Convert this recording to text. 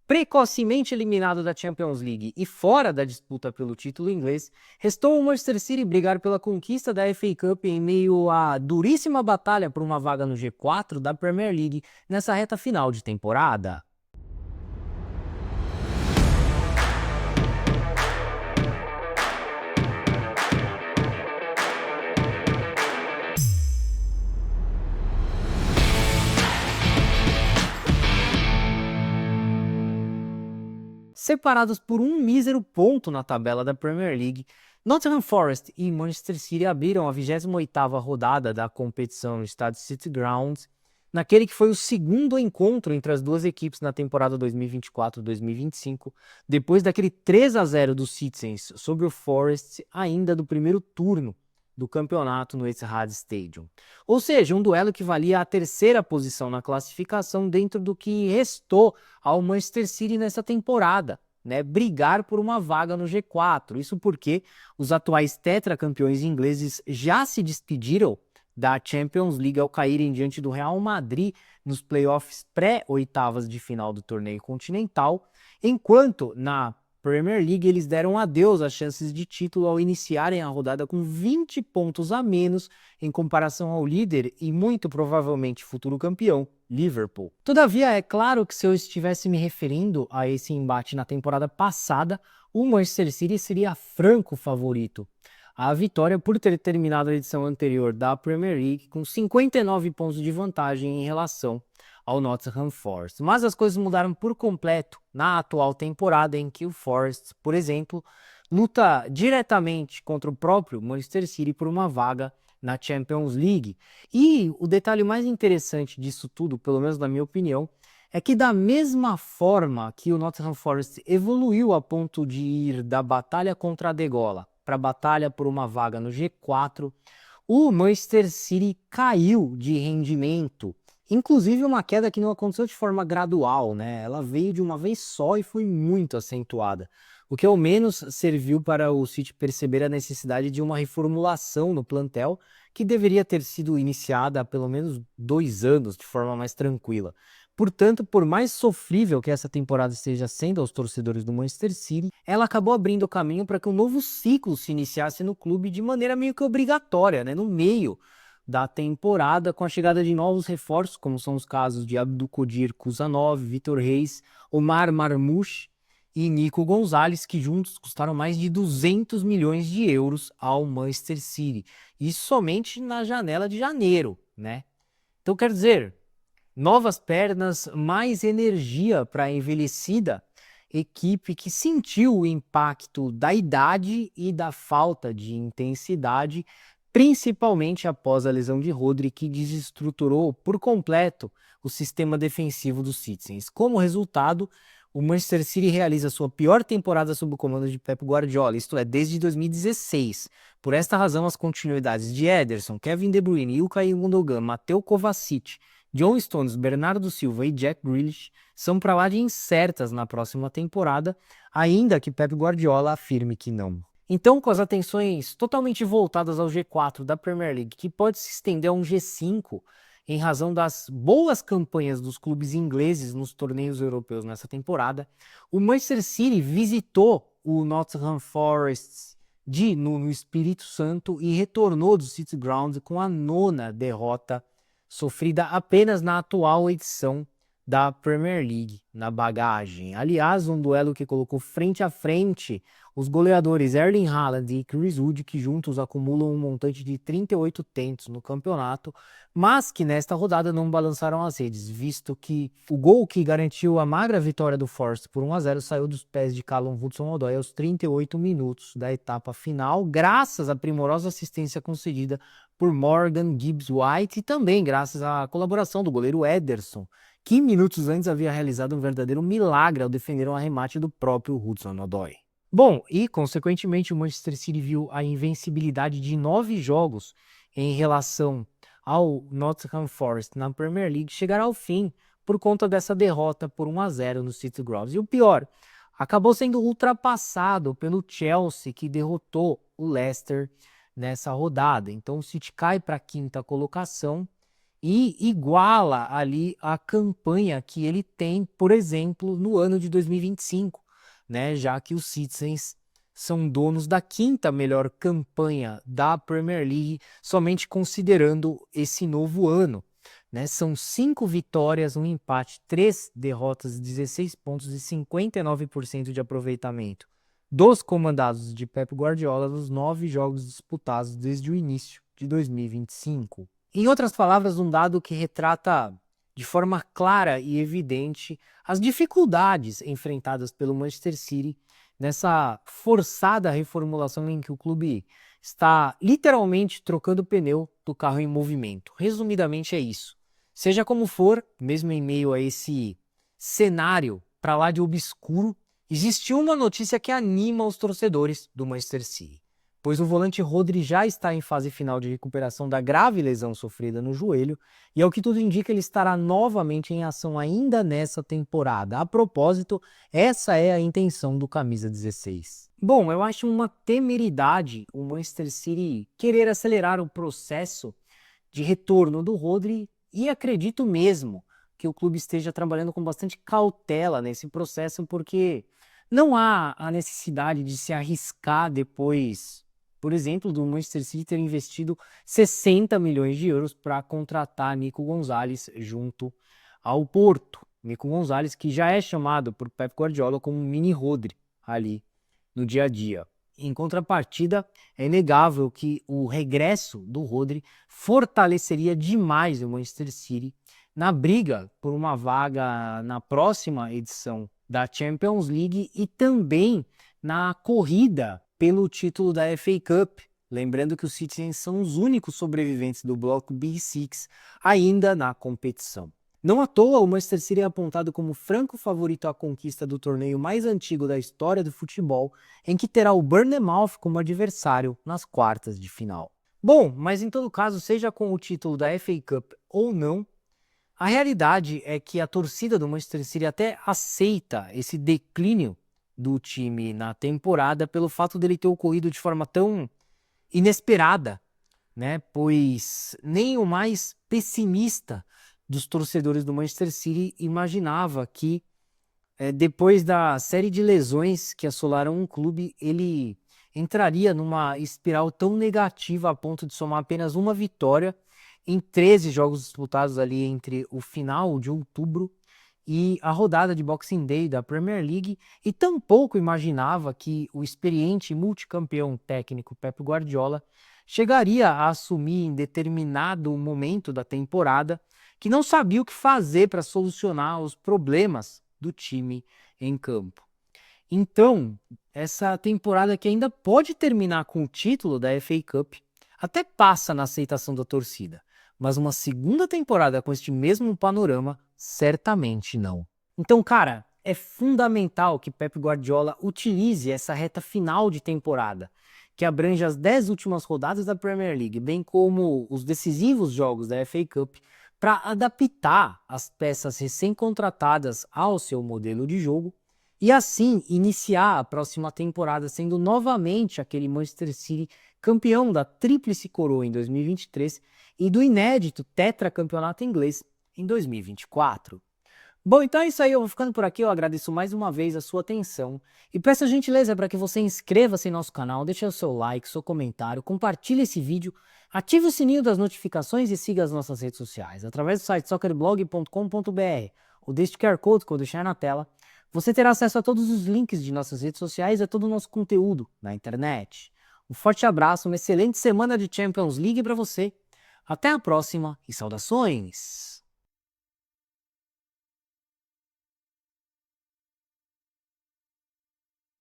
Precocemente eliminado da Champions League e fora da disputa pelo título inglês, restou ao Manchester City brigar pela conquista da FA Cup em meio à duríssima batalha por uma vaga no G4 da Premier League nessa reta final de temporada. Separados por um mísero ponto na tabela da Premier League, Nottingham Forest e Manchester City abriram a 28ª rodada da competição no estádio City Ground, naquele que foi o segundo encontro entre as duas equipes na temporada 2024-2025, depois daquele 3-0 dos Citizens sobre o Forest ainda do primeiro turno do campeonato no Etihad Stadium. Ou seja, um duelo que valia a terceira posição na classificação dentro do que restou ao Manchester City nessa temporada, né? Brigar por uma vaga no G4. Isso porque os atuais tetracampeões ingleses já se despediram da Champions League ao caírem diante do Real Madrid nos playoffs pré-oitavas de final do torneio continental, enquanto na Premier League eles deram adeus às chances de título ao iniciarem a rodada com 20 pontos a menos em comparação ao líder e muito provavelmente futuro campeão, Liverpool. Todavia, é claro que se eu estivesse me referindo a esse embate na temporada passada, o Manchester City seria franco favorito. A vitória por ter terminado a edição anterior da Premier League com 59 pontos de vantagem em relação ao Nottingham Forest. Mas as coisas mudaram por completo na atual temporada, em que o Forest, por exemplo, luta diretamente contra o próprio Manchester City por uma vaga na Champions League. E o detalhe mais interessante disso tudo, pelo menos na minha opinião, é que da mesma forma que o Nottingham Forest evoluiu a ponto de ir da batalha contra a degola para a batalha por uma vaga no G4, o Manchester City caiu de rendimento. Inclusive uma queda que não aconteceu de forma gradual, né? Ela veio de uma vez só e foi muito acentuada. O que ao menos serviu para o City perceber a necessidade de uma reformulação no plantel, que deveria ter sido iniciada há pelo menos 2 anos de forma mais tranquila. Portanto, por mais sofrível que essa temporada esteja sendo aos torcedores do Manchester City, ela acabou abrindo o caminho para que um novo ciclo se iniciasse no clube de maneira meio que obrigatória, né? No meio da temporada, com a chegada de novos reforços, como são os casos de Abdulkadir Kuzanov, Vitor Reis, Omar Marmoush e Nico Gonzalez, que juntos custaram mais de 200 milhões de euros ao Manchester City. Isso somente na janela de janeiro, né? Então, quer dizer, novas pernas, mais energia para a envelhecida equipe que sentiu o impacto da idade e da falta de intensidade, principalmente após a lesão de Rodri, que desestruturou por completo o sistema defensivo dos Citizens. Como resultado, o Manchester City realiza sua pior temporada sob o comando de Pep Guardiola, isto é, desde 2016. Por esta razão, as continuidades de Ederson, Kevin De Bruyne, Ilkay Gundogan, Mateo Kovacic, John Stones, Bernardo Silva e Jack Grealish são para lá de incertas na próxima temporada, ainda que Pep Guardiola afirme que não. Então, com as atenções totalmente voltadas ao G4 da Premier League, que pode se estender a um G5 em razão das boas campanhas dos clubes ingleses nos torneios europeus nessa temporada, o Manchester City visitou o Nottingham Forest no Espírito Santo e retornou do City Ground com a 9ª derrota sofrida apenas na atual edição da Premier League na bagagem. Aliás, um duelo que colocou frente a frente os goleadores Erling Haaland e Chris Wood, que juntos acumulam um montante de 38 tentos no campeonato, mas que nesta rodada não balançaram as redes, visto que o gol que garantiu a magra vitória do Forest por 1-0 saiu dos pés de Callum Hudson-Odoi aos 38 minutos da etapa final, graças à primorosa assistência concedida por Morgan Gibbs-White e também graças à colaboração do goleiro Ederson, que minutos antes havia realizado um verdadeiro milagre ao defender um arremate do próprio Hudson-Odoi. Bom, e consequentemente o Manchester City viu a invencibilidade de 9 jogos em relação ao Nottingham Forest na Premier League chegar ao fim por conta dessa derrota por 1-0 no City Ground. E o pior, acabou sendo ultrapassado pelo Chelsea, que derrotou o Leicester nessa rodada. Então o City cai para a 5ª colocação e iguala ali a campanha que ele tem, por exemplo, no ano de 2025, né? Já que os Citizens são donos da quinta melhor campanha da Premier League, somente considerando esse novo ano, né? São 5 vitórias, um empate, 3 derrotas, 16 pontos e 59% de aproveitamento dos comandados de Pep Guardiola nos 9 jogos disputados desde o início de 2025. Em outras palavras, um dado que retrata de forma clara e evidente as dificuldades enfrentadas pelo Manchester City nessa forçada reformulação em que o clube está literalmente trocando o pneu do carro em movimento. Resumidamente é isso. Seja como for, mesmo em meio a esse cenário para lá de obscuro, existe uma notícia que anima os torcedores do Manchester City, pois o volante Rodri já está em fase final de recuperação da grave lesão sofrida no joelho e, ao que tudo indica, ele estará novamente em ação ainda nessa temporada. A propósito, essa é a intenção do camisa 16. Bom, eu acho uma temeridade o Manchester City querer acelerar o processo de retorno do Rodri e acredito mesmo que o clube esteja trabalhando com bastante cautela nesse processo, porque não há a necessidade de se arriscar depois, por exemplo, do Manchester City ter investido 60 milhões de euros para contratar Nico Gonzalez junto ao Porto. Nico Gonzalez, que já é chamado por Pep Guardiola como um mini Rodri ali no dia a dia. Em contrapartida, é inegável que o regresso do Rodri fortaleceria demais o Manchester City na briga por uma vaga na próxima edição da Champions League e também na corrida pelo título da FA Cup. Lembrando que os Citizens são os únicos sobreviventes do bloco B6 ainda na competição. Não à toa, o Manchester City é apontado como franco favorito à conquista do torneio mais antigo da história do futebol, em que terá o Bournemouth como adversário nas quartas de final. Bom, mas em todo caso, seja com o título da FA Cup ou não, a realidade é que a torcida do Manchester City até aceita esse declínio do time na temporada pelo fato dele ter ocorrido de forma tão inesperada, né? Pois nem o mais pessimista dos torcedores do Manchester City imaginava que depois da série de lesões que assolaram o clube, ele entraria numa espiral tão negativa a ponto de somar apenas uma vitória em 13 jogos disputados ali entre o final de outubro e a rodada de Boxing Day da Premier League, e tampouco imaginava que o experiente multicampeão técnico Pep Guardiola chegaria a assumir em determinado momento da temporada que não sabia o que fazer para solucionar os problemas do time em campo. Então, essa temporada que ainda pode terminar com o título da FA Cup até passa na aceitação da torcida, mas uma segunda temporada com este mesmo panorama, certamente não. Então, cara, é fundamental que Pep Guardiola utilize essa reta final de temporada, que abrange as 10 últimas rodadas da Premier League, bem como os decisivos jogos da FA Cup, para adaptar as peças recém-contratadas ao seu modelo de jogo e assim iniciar a próxima temporada sendo novamente aquele Manchester City campeão da Tríplice Coroa em 2023 e do inédito tetracampeonato inglês em 2024. Bom, então é isso aí, eu vou ficando por aqui, eu agradeço mais uma vez a sua atenção e peço a gentileza para que você inscreva-se em nosso canal, deixe o seu like, seu comentário, compartilhe esse vídeo, ative o sininho das notificações e siga as nossas redes sociais através do site soccerblog.com.br ou deste QR Code que eu vou deixar na tela. Você terá acesso a todos os links de nossas redes sociais e a todo o nosso conteúdo na internet. Um forte abraço, uma excelente semana de Champions League para você. Até a próxima e saudações!